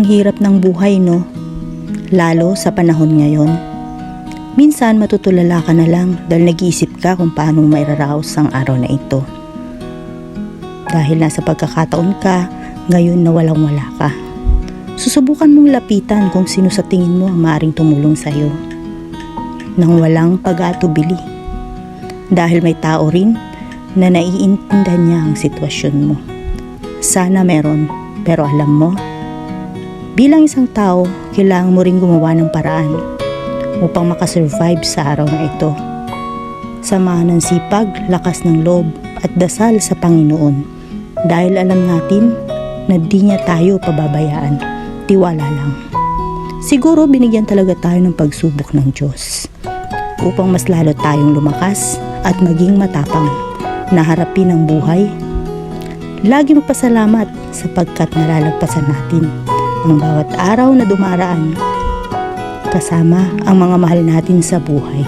Ang hirap ng buhay, no? Lalo sa panahon ngayon. Minsan matutulala ka na lang dahil nag-iisip ka kung paano mairaraos ang araw na ito. Dahil nasa pagkakataon ka, ngayon na walang-wala ka. Susubukan mong lapitan kung sino sa tingin mo ang maaaring tumulong sa iyo. Nang walang pag-aatubili. Dahil may tao rin na naiintindihan niya ang sitwasyon mo. Sana meron, pero alam mo, bilang isang tao, kailangan mo rin gumawa ng paraan upang makasurvive sa araw na ito. Samahan ng sipag, lakas ng loob at dasal sa Panginoon dahil alam natin na di niya tayo pababayaan. Tiwala lang. Siguro binigyan talaga tayo ng pagsubok ng Diyos upang mas lalo tayong lumakas at maging matapang na harapin ang buhay. Lagi magpasalamat sapagkat nalalagpasan natin ang bawat araw na dumaraan kasama ang mga mahal natin sa buhay.